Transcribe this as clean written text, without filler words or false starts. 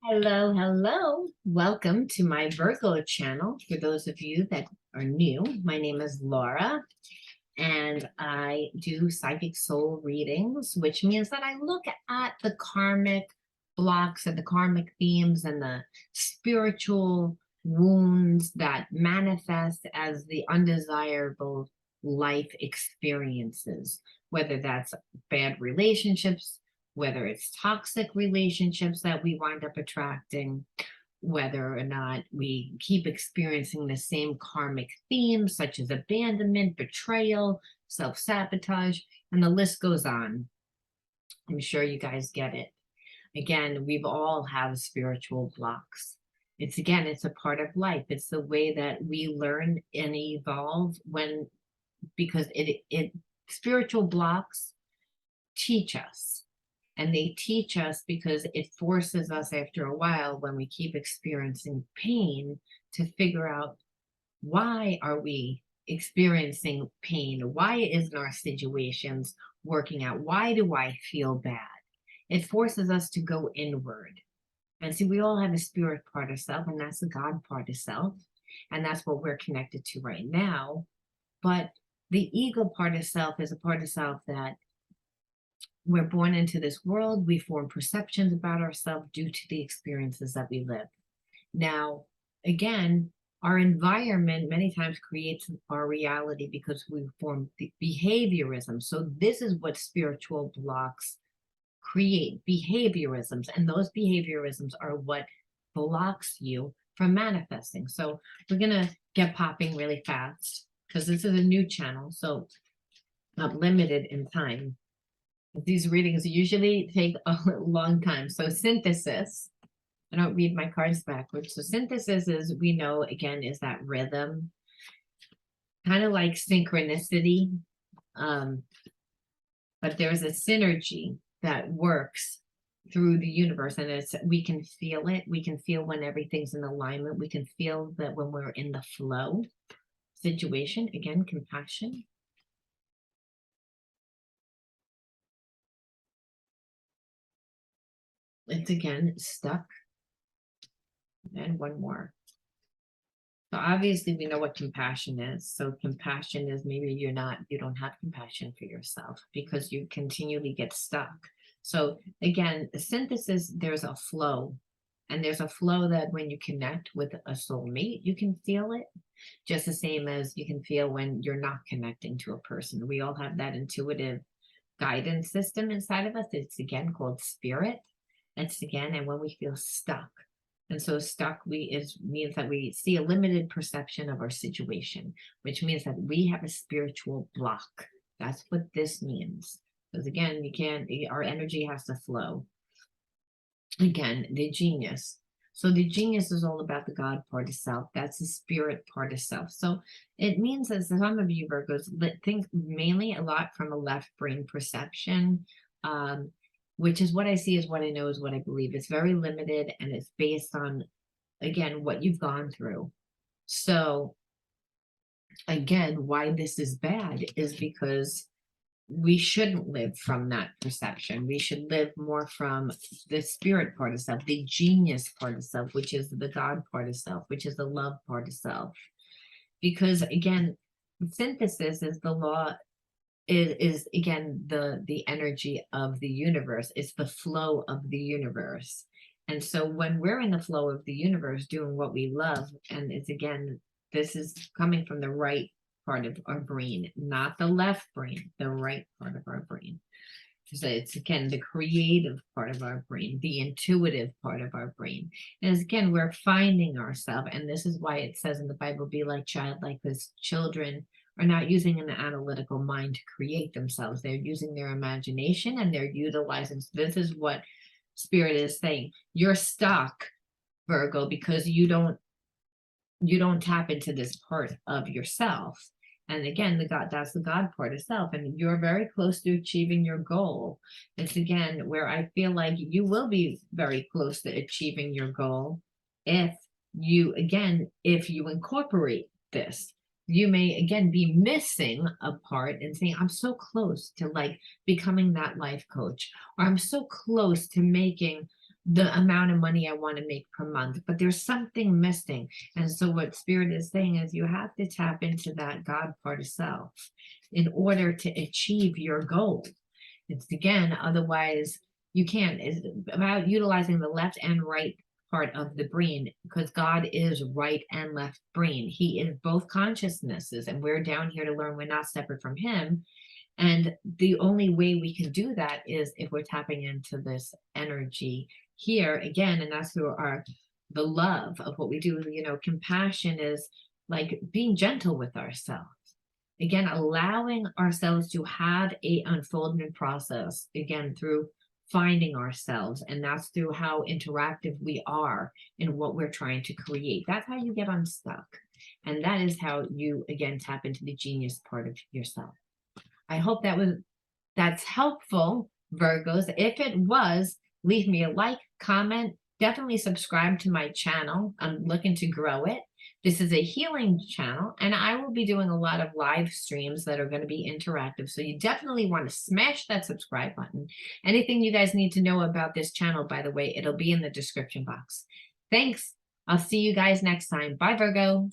Hello, hello. Welcome to my Virgo channel. For those of you that are new, my name is Laura, and I do psychic soul readings, which means that I look at the karmic blocks and the karmic themes and the spiritual wounds that manifest as the undesirable life experiences, whether that's bad relationships, whether it's toxic relationships that we wind up attracting, whether or not we keep experiencing the same karmic themes, such as abandonment, betrayal, self sabotage, and the list goes on. I'm sure you guys get it. Again, we've all have spiritual blocks. It's a part of life. It's the way that we learn and evolve because it spiritual blocks teach us. And they teach us because it forces us after a while, when we keep experiencing pain, to figure out, why are we experiencing pain? Why isn't our situations working out? Why do I feel bad? It forces us to go inward. And see, we all have a spirit part of self, and that's the God part of self. And that's what we're connected to right now. But the ego part of self is a part of self that we're born into this world. We form perceptions about ourselves due to the experiences that we live. Now, again, our environment many times creates our reality because we form the behaviorism. So this is what spiritual blocks create, behaviorisms. And those behaviorisms are what blocks you from manifesting. So we're going to get popping really fast because this is a new channel. So not limited in time. These readings usually take a long time. So synthesis, I don't read my cards backwards. So synthesis is, we know, again, is that rhythm, kind of like synchronicity. But there's a synergy that works through the universe, and we can feel it. We can feel when everything's in alignment. We can feel that when we're in the flow situation. Again, compassion. It's again stuck. And one more. So obviously we know what compassion is. So compassion is, maybe you don't have compassion for yourself because you continually get stuck. So again, the synthesis, there's a flow. And there's a flow that when you connect with a soulmate, you can feel it. Just the same as you can feel when you're not connecting to a person. We all have that intuitive guidance system inside of us. It's again called spirit. It's again, and when we feel stuck. And so stuck means that we see a limited perception of our situation, which means that we have a spiritual block. That's what this means. Because again, our energy has to flow. Again, the genius. So the genius is all about the God part of self. That's the spirit part of self. So it means that some of you Virgos think mainly a lot from a left brain perception, which is what I see, is what I know, is what I believe. It's very limited, and it's based on, again, what you've gone through. So again, why this is bad is because we shouldn't live from that perception. We should live more from the spirit part of self, the genius part of self, which is the God part of self, which is the love part of self. Because again, synthesis is the law, is again the energy of the universe. It's the flow of the universe. And so when we're in the flow of the universe doing what we love, and it's again, this is coming from the right part of our brain, not the left brain, the right part of our brain. So it's again the creative part of our brain, the intuitive part of our brain. And again, we're finding ourselves. And this is why it says in the Bible, be like childlike, because children are not using an analytical mind to create themselves. They're using their imagination, and they're utilizing. This is what spirit is saying. You're stuck, Virgo, because you don't tap into this part of yourself. And again, that's the God part of self, and you're very close to achieving your goal. It's again where I feel like you will be very close to achieving your goal if you incorporate this. You may again be missing a part and saying, I'm so close to like becoming that life coach, or I'm so close to making the amount of money I want to make per month, but there's something missing. And so what Spirit is saying is you have to tap into that God part of self in order to achieve your goal. It's again, otherwise you can't. It's about utilizing the left and right part of the brain, because God is right and left brain. He is both consciousnesses, and we're down here to learn we're not separate from Him. And the only way we can do that is if we're tapping into this energy here again, and that's through our the love of what we do. You know, compassion is like being gentle with ourselves. Again, allowing ourselves to have a unfoldment process, again, through finding ourselves. And that's through how interactive we are in what we're trying to create. That's how you get unstuck. And that is how you, again, tap into the genius part of yourself. I hope that's helpful, Virgos. If it was, leave me a like, comment, definitely subscribe to my channel. I'm looking to grow it. This is a healing channel, and I will be doing a lot of live streams that are going to be interactive. So you definitely want to smash that subscribe button. Anything you guys need to know about this channel, by the way, it'll be in the description box. Thanks. I'll see you guys next time. Bye, Virgo.